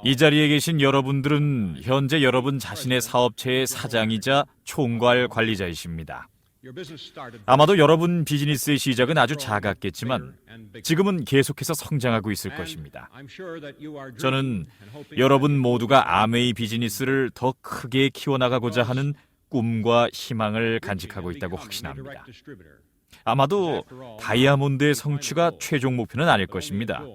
이 자리에 계신 여러분들은 현재 여러분 자신의 사업체의 사장이자 총괄 관리자이십니다. 아마도 여러분 비즈니스의 시작은 아주 작았겠지만 지금은 계속해서 성장하고 있을 것입니다. 저는 여러분 모두가 아메이 비즈니스를 더 크게 키워나가고자 하는 꿈과 희망을 간직하고 있다고 확신합니다. 아마도 다이아몬드의 성취가 최종 목표는 아닐 것입니다.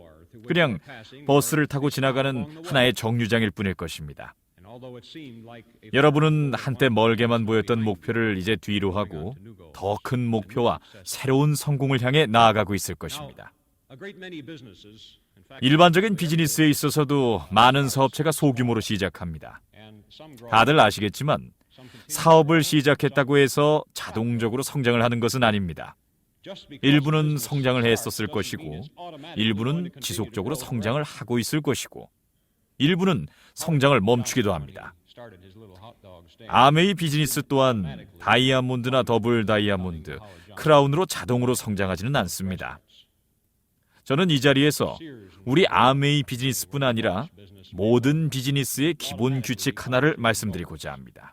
그냥 버스를 타고 지나가는 하나의 정류장일 뿐일 것입니다. 여러분은 한때 멀게만 보였던 목표를 이제 뒤로 하고 더 큰 목표와 새로운 성공을 향해 나아가고 있을 것입니다. 일반적인 비즈니스에 있어서도 많은 사업체가 소규모로 시작합니다. 다들 아시겠지만 사업을 시작했다고 해서 자동적으로 성장을 하는 것은 아닙니다. 일부는 성장을 했었을 것이고, 일부는 지속적으로 성장을 하고 있을 것이고, 일부는 성장을 멈추기도 합니다. 아메이 비즈니스 또한 다이아몬드나 더블 다이아몬드, 크라운으로 자동으로 성장하지는 않습니다. 저는 이 자리에서 우리 아메이 비즈니스뿐 아니라 모든 비즈니스의 기본 규칙 하나를 말씀드리고자 합니다.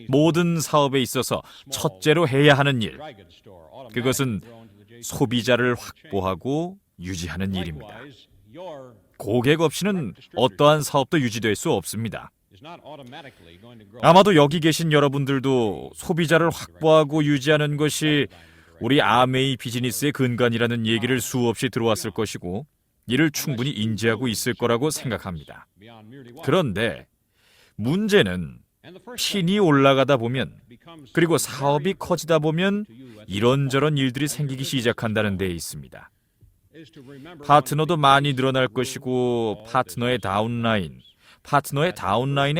모든 사업에 있어서 첫째로 해야 하는 일, 그것은 소비자를 확보하고 유지하는 일입니다. 고객 없이는 어떠한 사업도 유지될 수 없습니다. 아마도 여기 계신 여러분들도 소비자를 확보하고 유지하는 것이 우리 아메이 비즈니스의 근간이라는 얘기를 수없이 들어왔을 것이고, 이를 충분히 인지하고 있을 거라고 생각합니다. 그런데 문제는 핀이 올라가다 보면, 그리고 사업이 커지다 보면 이런저런 일들이 생기기 시작한다는 데에 있습니다. 파트너도 많이 늘어날 것이고, 파트너의 다운라인의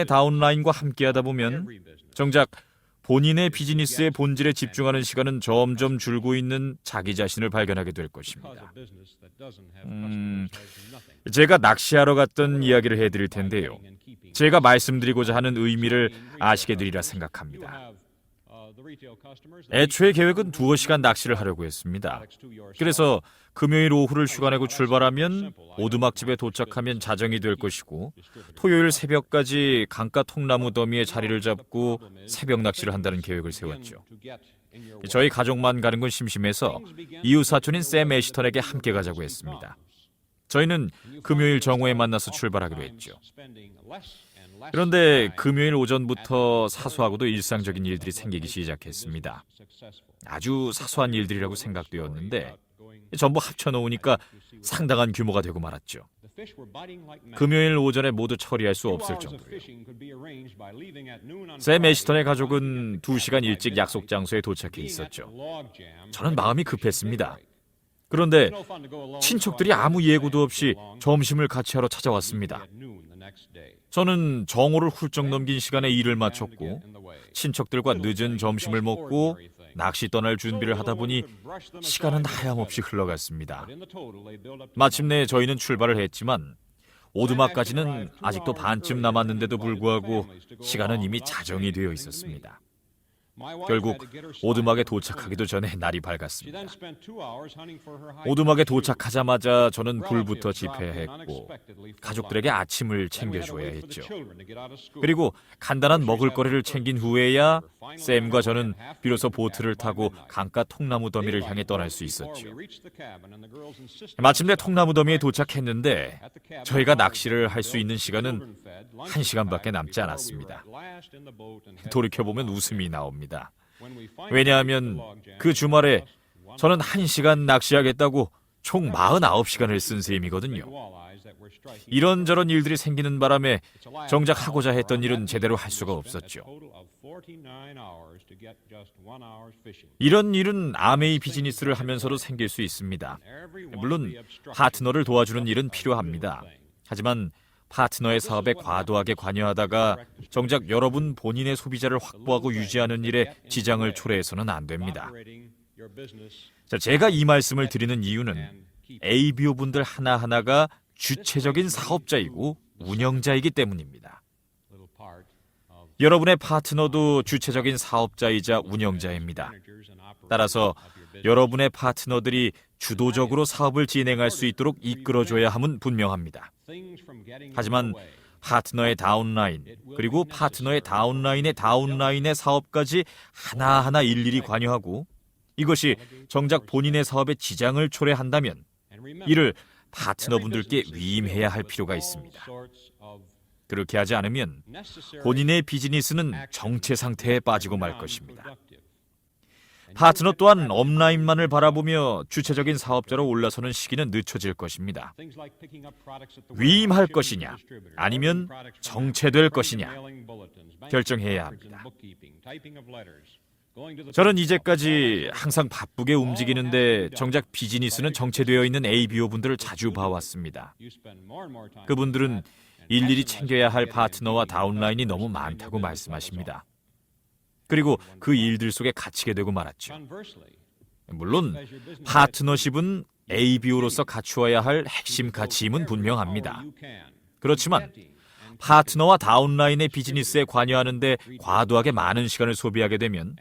다운라인과 함께하다 보면 정작 본인의 비즈니스의 본질에 집중하는 시간은 점점 줄고 있는 자기 자신을 발견하게 될 것입니다. 제가 낚시하러 갔던 이야기를 해드릴 텐데요. 제가 말씀드리고자 하는 의미를 아시게 되리라 생각합니다. 애초에 계획은 2시간 낚시를 하려고 했습니다. 그래서 금요일 오후를 휴가 내고 출발하면 오두막집에 도착하면 자정이 될 것이고, 토요일 새벽까지 강가 통나무 더미에 자리를 잡고 새벽 낚시를 한다는 계획을 세웠죠. 저희 가족만 가는 건 심심해서 이웃 사촌인 샘 애시턴에게 함께 가자고 했습니다. 저희는 금요일 정오에 만나서 출발하기로 했죠. 그런데 금요일 오전부터 사소하고도 일상적인 일들이 생기기 시작했습니다. 아주 사소한 일들이라고 생각되었는데 전부 합쳐놓으니까 상당한 규모가 되고 말았죠. 금요일 오전에 모두 처리할 수 없을 정도로요. 샘 애시턴의 가족은 2시간 일찍 약속 장소에 도착해 있었죠. 저는 마음이 급했습니다. 그런데 친척들이 아무 예고도 없이 점심을 같이 하러 찾아왔습니다. 저는 정오를 훌쩍 넘긴 시간에 일을 마쳤고, 친척들과 늦은 점심을 먹고 낚시 떠날 준비를 하다 보니 시간은 하염없이 흘러갔습니다. 마침내 저희는 출발을 했지만 오두막까지는 아직도 반쯤 남았는데도 불구하고 시간은 이미 자정이 되어 있었습니다. 결국 오두막에 도착하기도 전에 날이 밝았습니다. 오두막에 도착하자마자 저는 불부터 지펴했고 가족들에게 아침을 챙겨줘야 했죠. 그리고 간단한 먹을거리를 챙긴 후에야 샘과 저는 비로소 보트를 타고 강가 통나무 더미를 향해 떠날 수 있었죠. 마침내 통나무 더미에 도착했는데 저희가 낚시를 할 수 있는 시간은 1시간밖에 남지 않았습니다. 돌이켜보면 웃음이 나옵니다. 왜냐하면 그 주말에 저는 1시간 낚시하겠다고 총 49시간을 쓴 셈이거든요. 이런저런 일들이 생기는 바람에 정작 하고자 했던 일은 제대로 할 수가 없었죠. 이런 일은 아메이 비즈니스를 하면서도 생길 수 있습니다. 물론 파트너를 도와주는 일은 필요합니다. 하지만 파트너의 사업에 과도하게 관여하다가 정작 여러분 본인의 소비자를 확보하고 유지하는 일에 지장을 초래해서는 안 됩니다. 제가 이 말씀을 드리는 이유는 ABO 분들 하나하나가 주체적인 사업자이고 운영자이기 때문입니다. 여러분의 파트너도 주체적인 사업자이자 운영자입니다. 따라서 여러분의 파트너들이 주도적으로 사업을 진행할 수 있도록 이끌어줘야 함은 분명합니다. 하지만 파트너의 다운라인, 그리고 파트너의 다운라인의 다운라인의 사업까지 하나하나 일일이 관여하고 이것이 정작 본인의 사업에 지장을 초래한다면 이를 파트너분들께 위임해야 할 필요가 있습니다. 그렇게 하지 않으면 본인의 비즈니스는 정체 상태에 빠지고 말 것입니다. 파트너 또한 업라인만을 바라보며 주체적인 사업자로 올라서는 시기는 늦춰질 것입니다. 위임할 것이냐, 아니면 정체될 것이냐 결정해야 합니다. 저는 이제까지 항상 바쁘게 움직이는데 정작 비즈니스는 정체되어 있는 ABO분들을 자주 봐왔습니다. 그분들은 일일이 챙겨야 할 파트너와 다운라인이 너무 많다고 말씀하십니다. 그리고 그 일들 속에 갇히게 되고 말았죠. 물론 파트너십은 ABO로서 갖추어야 할 핵심 가치임은 분명합니다. 그렇지만 파트너와 다운라인의 비즈니스에 관여하는데 과도하게 많은 시간을 소비하게 되면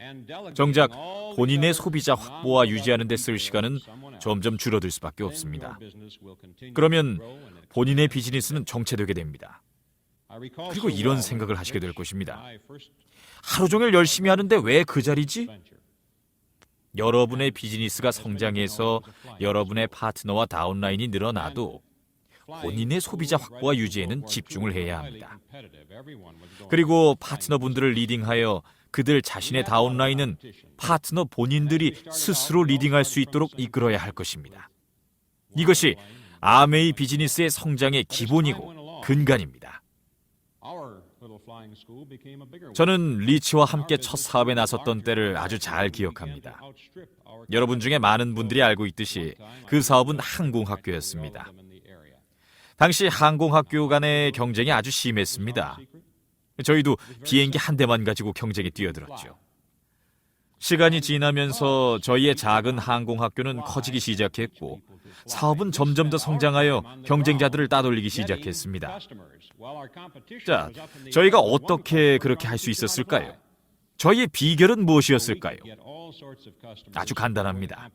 정작 본인의 소비자 확보와 유지하는 데 쓸 시간은 점점 줄어들 수밖에 없습니다. 그러면 본인의 비즈니스는 정체되게 됩니다. 그리고 이런 생각을 하시게 될 것입니다. 하루 종일 열심히 하는데 왜 그 자리지? 여러분의 비즈니스가 성장해서 여러분의 파트너와 다운라인이 늘어나도 본인의 소비자 확보와 유지에는 집중을 해야 합니다. 그리고 파트너분들을 리딩하여 그들 자신의 다운라인은 파트너 본인들이 스스로 리딩할 수 있도록 이끌어야 할 것입니다. 이것이 아메이 비즈니스의 성장의 기본이고 근간입니다. 저는 리치와 함께 첫 사업에 나섰던 때를 아주 잘 기억합니다. 여러분 중에 많은 분들이 알고 있듯이 그 사업은 항공학교였습니다. 당시 항공학교 간의 경쟁이 아주 심했습니다. 저희도 비행기 한 대만 가지고 경쟁에 뛰어들었죠. 시간이 지나면서 저희의 작은 항공학교는 커지기 시작했고 사업은 점점 더 성장하여 경쟁자들을 따돌리기 시작했습니다. 자, 저희가 어떻게 그렇게 할 수 있었을까요? 저희의 비결은 무엇이었을까요? 아주 간단합니다.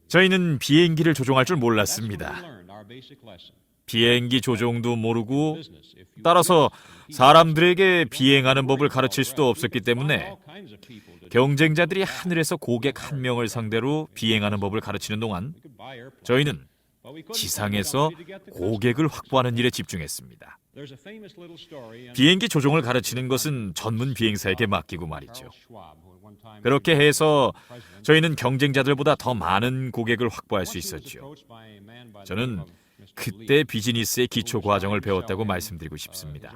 저희는 비행기를 조종할 줄 몰랐습니다. 비행기 조종도 모르고 따라서 사람들에게 비행하는 법을 가르칠 수도 없었기 때문에 경쟁자들이 하늘에서 고객 한 명을 상대로 비행하는 법을 가르치는 동안 저희는 지상에서 고객을 확보하는 일에 집중했습니다. 비행기 조종을 가르치는 것은 전문 비행사에게 맡기고 말이죠. 그렇게 해서 저희는 경쟁자들보다 더 많은 고객을 확보할 수 있었죠. 저는 그때 비즈니스의 기초 과정을 배웠다고 말씀드리고 싶습니다.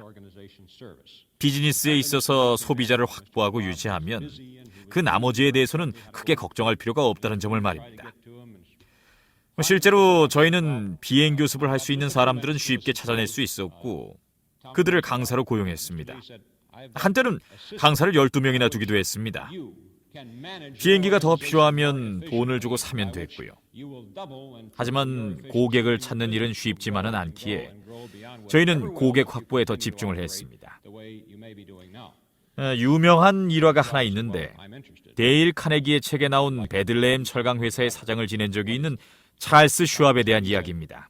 비즈니스에 있어서 소비자를 확보하고 유지하면 그 나머지에 대해서는 크게 걱정할 필요가 없다는 점을 말입니다. 실제로 저희는 비행 교습을 할 수 있는 사람들은 쉽게 찾아낼 수 있었고 그들을 강사로 고용했습니다. 한때는 강사를 12명이나 두기도 했습니다. 비행기가 더 필요하면 돈을 주고 사면 됐고요. 하지만 고객을 찾는 일은 쉽지만은 않기에 저희는 고객 확보에 더 집중을 했습니다. 유명한 일화가 하나 있는데 데일 카네기의 책에 나온 베들레헴 철강 회사의 사장을 지낸 적이 있는 찰스 슈왑에 대한 이야기입니다.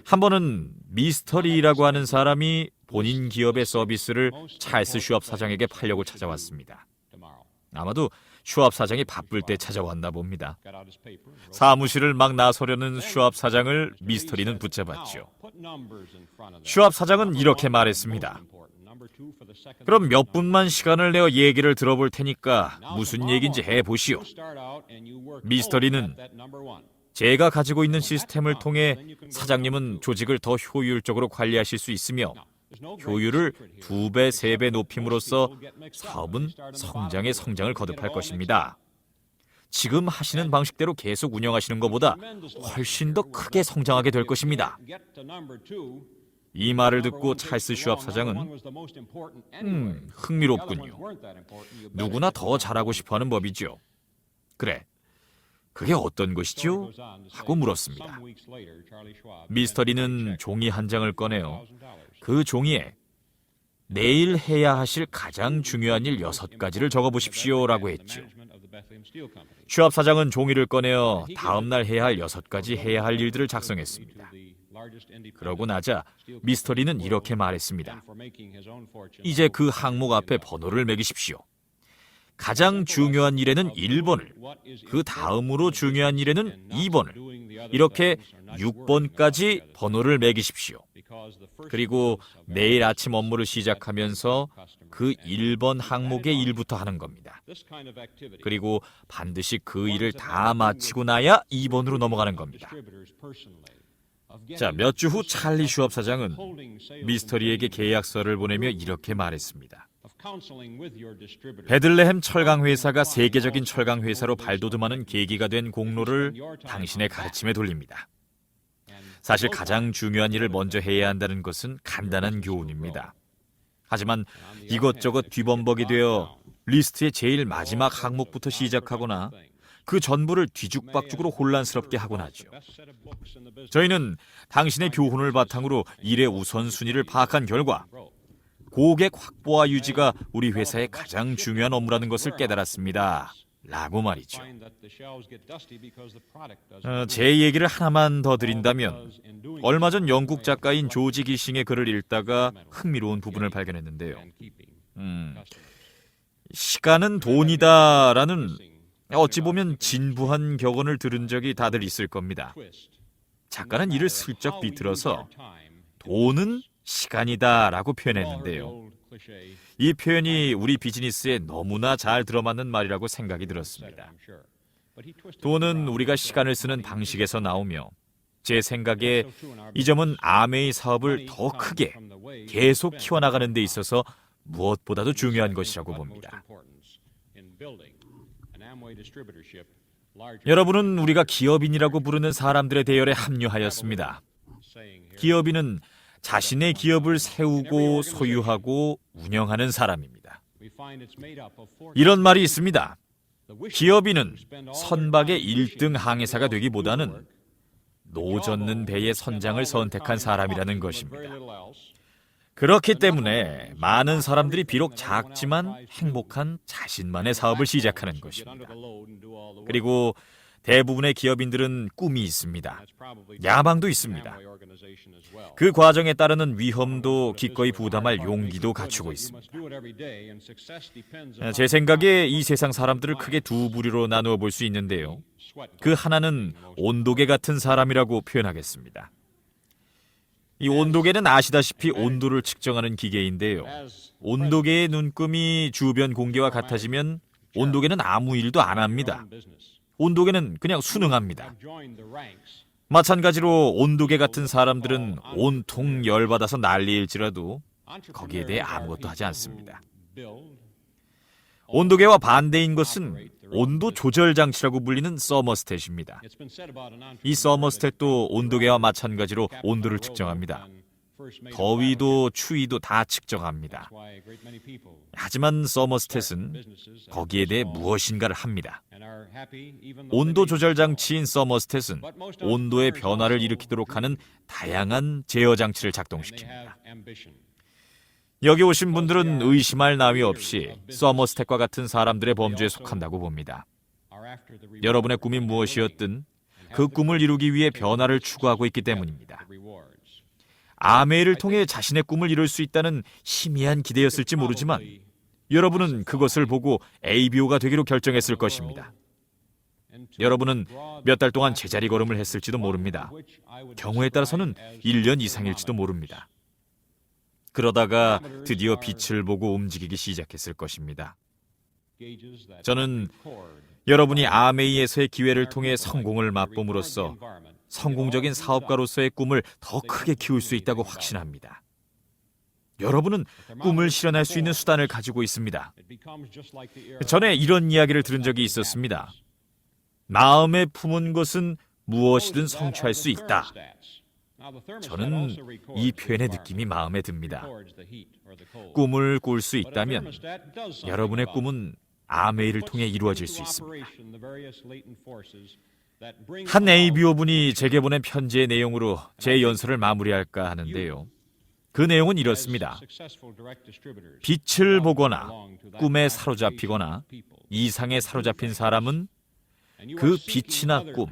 한 번은 미스터 리라고 하는 사람이 본인 기업의 서비스를 찰스 슈왑 사장에게 팔려고 찾아왔습니다. 아마도 슈왑 사장이 바쁠 때 찾아왔나 봅니다. 사무실을 막 나서려는 슈왑 사장을 미스터 리는 붙잡았죠. 슈왑 사장은 이렇게 말했습니다. 그럼 몇 분만 시간을 내어 얘기를 들어볼 테니까 무슨 얘기인지 해보시오. 미스터 리는 제가 가지고 있는 시스템을 통해 사장님은 조직을 더 효율적으로 관리하실 수 있으며 효율을 2배, 3배 높임으로써 사업은 성장에 성장을 거듭할 것입니다. 지금 하시는 방식대로 계속 운영하시는 것보다 훨씬 더 크게 성장하게 될 것입니다. 이 말을 듣고 찰스 슈왑 사장은 흥미롭군요. 누구나 더 잘하고 싶어하는 법이죠. 그래, 그게 어떤 것이죠? 하고 물었습니다. 미스터 리는 종이 한 장을 꺼내어 그 종이에 내일 해야 하실 가장 중요한 일 6가지를 적어보십시오 라고 했죠. 슈왑 사장은 종이를 꺼내어 다음날 해야 할 6가지 해야 할 일들을 작성했습니다. 그러고 나자 미스터리는 이렇게 말했습니다. 이제 그 항목 앞에 번호를 매기십시오. 가장 중요한 일에는 1번을, 그 다음으로 중요한 일에는 2번을, 이렇게 6번까지 번호를 매기십시오. 그리고 내일 아침 업무를 시작하면서 그 1번 항목의 일부터 하는 겁니다. 그리고 반드시 그 일을 다 마치고 나야 2번으로 넘어가는 겁니다. 자, 몇 주 후 찰리 슈업 사장은 미스터리에게 계약서를 보내며 이렇게 말했습니다. 베들레헴 철강회사가 세계적인 철강회사로 발돋움하는 계기가 된 공로를 당신의 가르침에 돌립니다. 사실 가장 중요한 일을 먼저 해야 한다는 것은 간단한 교훈입니다. 하지만 이것저것 뒤범벅이 되어 리스트의 제일 마지막 항목부터 시작하거나 그 전부를 뒤죽박죽으로 혼란스럽게 하곤 하죠. 저희는 당신의 교훈을 바탕으로 일의 우선순위를 파악한 결과 고객 확보와 유지가 우리 회사의 가장 중요한 업무라는 것을 깨달았습니다. 라고 말이죠. 제 얘기를 하나만 더 드린다면 얼마 전 영국 작가인 조지 기싱의 글을 읽다가 흥미로운 부분을 발견했는데요. 시간은 돈이다라는 어찌 보면 진부한 격언을 들은 적이 다들 있을 겁니다. 작가는 이를 슬쩍 비틀어서 돈은 시간이다라고 표현했는데요. 이 표현이 우리 비즈니스에 너무나 잘 들어맞는 말이라고 생각이 들었습니다. 돈은 우리가 시간을 쓰는 방식에서 나오며 제 생각에 이 점은 아메이 사업을 더 크게 계속 키워나가는 데 있어서 무엇보다도 중요한 것이라고 봅니다. 여러분은 우리가 기업인이라고 부르는 사람들의 대열에 합류하였습니다. 기업인은 자신의 기업을 세우고 소유하고 운영하는 사람입니다. 이런 말이 있습니다. 기업인은 선박의 1등 항해사가 되기보다는 노 젓는 배의 선장을 선택한 사람이라는 것입니다. 그렇기 때문에 많은 사람들이 비록 작지만 행복한 자신만의 사업을 시작하는 것입니다. 그리고 대부분의 기업인들은 꿈이 있습니다. 야망도 있습니다. 그 과정에 따르는 위험도 기꺼이 부담할 용기도 갖추고 있습니다. 제 생각에 이 세상 사람들을 크게 두 부류로 나누어 볼 수 있는데요. 그 하나는 온도계 같은 사람이라고 표현하겠습니다. 이 온도계는 아시다시피 온도를 측정하는 기계인데요. 온도계의 눈금이 주변 공기와 같아지면 온도계는 아무 일도 안 합니다. 온도계는 그냥 순응합니다. 마찬가지로 온도계 같은 사람들은 온통 열받아서 난리일지라도 거기에 대해 아무것도 하지 않습니다. 온도계와 반대인 것은 온도 조절 장치라고 불리는 서머스탯입니다. 이 서머스탯도 온도계와 마찬가지로 온도를 측정합니다. 더위도 추위도 다 측정합니다. 하지만 서머스탯은 거기에 대해 무엇인가를 합니다. 온도 조절 장치인 서머스탯은 온도의 변화를 일으키도록 하는 다양한 제어 장치를 작동시킵니다. 여기 오신 분들은 의심할 나위 없이 서머스탯과 같은 사람들의 범주에 속한다고 봅니다. 여러분의 꿈이 무엇이었든 그 꿈을 이루기 위해 변화를 추구하고 있기 때문입니다. 아메이를 통해 자신의 꿈을 이룰 수 있다는 희미한 기대였을지 모르지만 여러분은 그것을 보고 ABO가 되기로 결정했을 것입니다. 여러분은 몇 달 동안 제자리 걸음을 했을지도 모릅니다. 경우에 따라서는 1년 이상일지도 모릅니다. 그러다가 드디어 빛을 보고 움직이기 시작했을 것입니다. 저는 여러분이 아메이에서의 기회를 통해 성공을 맛봄으로써 성공적인 사업가로서의 꿈을 더 크게 키울 수 있다고 확신합니다. 여러분은 꿈을 실현할 수 있는 수단을 가지고 있습니다. 전에 이런 이야기를 들은 적이 있었습니다. 마음에 품은 것은 무엇이든 성취할 수 있다. 저는 이 표현의 느낌이 마음에 듭니다. 꿈을 꿀 수 있다면 여러분의 꿈은 아메이를 통해 이루어질 수 있습니다. 한 ABO 분이 제게 보낸 편지의 내용으로 제 연설을 마무리할까 하는데요. 그 내용은 이렇습니다. 빛을 보거나 꿈에 사로잡히거나 이상에 사로잡힌 사람은 그 빛이나 꿈,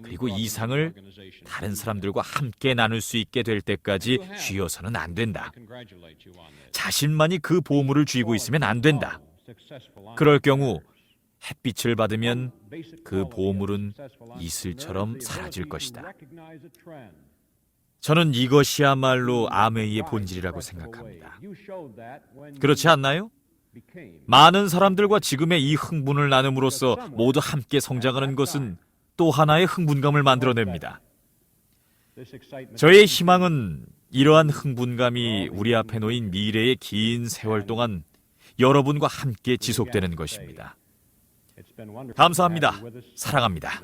그리고 이상을 다른 사람들과 함께 나눌 수 있게 될 때까지 쥐어서는 안 된다. 자신만이 그 보물을 쥐고 있으면 안 된다. 그럴 경우 햇빛을 받으면 그 보물은 이슬처럼 사라질 것이다. 저는 이것이야말로 아메이의 본질이라고 생각합니다. 그렇지 않나요? 많은 사람들과 지금의 이 흥분을 나눔으로써 모두 함께 성장하는 것은 또 하나의 흥분감을 만들어냅니다. 저의 희망은 이러한 흥분감이 우리 앞에 놓인 미래의 긴 세월 동안 여러분과 함께 지속되는 것입니다. 감사합니다. 사랑합니다.